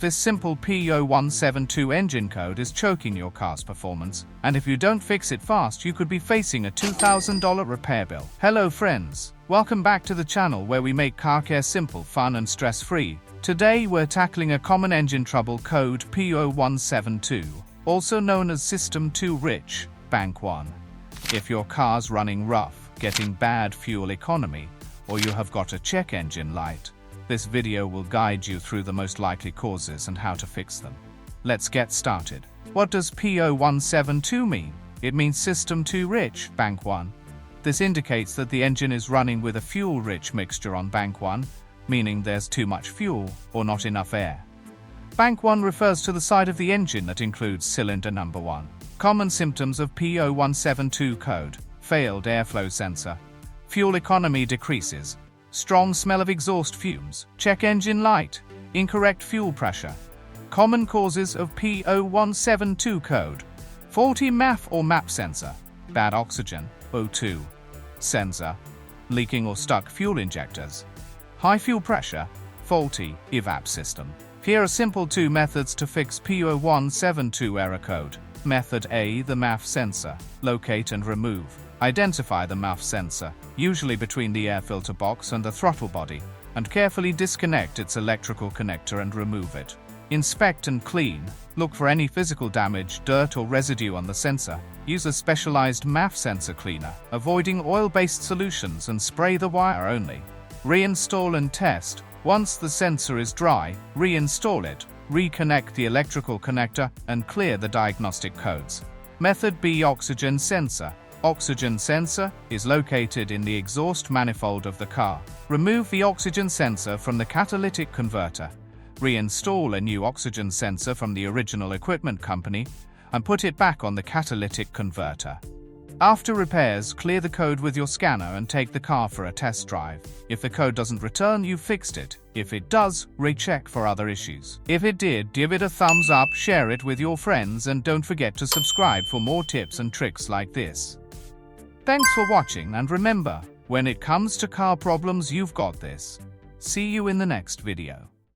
This simple P0172 engine code is choking your car's performance, and if you don't fix it fast, you could be facing a $2,000 repair bill. Hello friends, welcome back to the channel where we make car care simple, fun and stress-free. Today we're tackling a common engine trouble code P0172, also known as System 2 Rich, Bank 1. If your car's running rough, getting bad fuel economy, or you have got a check engine light, this video will guide you through the most likely causes and how to fix them. Let's get started. What does P0172 mean? It means System 2 Rich, Bank 1. This indicates that the engine is running with a fuel-rich mixture on Bank 1, meaning there's too much fuel or not enough air. Bank 1 refers to the side of the engine that includes cylinder number 1. Common symptoms of P0172 code: failed airflow sensor, fuel economy decreases, strong smell of exhaust fumes, check engine light, incorrect fuel pressure. Common causes of P0172 code: faulty MAF or MAP sensor, bad oxygen, O2 sensor, leaking or stuck fuel injectors, high fuel pressure, faulty evap system. Here are simple two methods to fix P0172 error code. Method A: the MAF sensor. Locate and remove. Identify the MAF sensor, usually between the air filter box and the throttle body, and carefully disconnect its electrical connector and remove it. Inspect and clean. Look for any physical damage, dirt or residue on the sensor. Use a specialized MAF sensor cleaner, avoiding oil-based solutions, and spray the wire only. Reinstall and test. Once the sensor is dry, reinstall it, reconnect the electrical connector, and clear the diagnostic codes. Method B: oxygen sensor. Oxygen sensor is located in the exhaust manifold of the car. Remove the oxygen sensor from the catalytic converter. Reinstall a new oxygen sensor from the original equipment company and put it back on the catalytic converter. After repairs, clear the code with your scanner and take the car for a test drive. If the code doesn't return, you fixed it. If it does, recheck for other issues. If it did, give it a thumbs up, share it with your friends, and don't forget to subscribe for more tips and tricks like this. Thanks for watching, and remember, when it comes to car problems, you've got this. See you in the next video.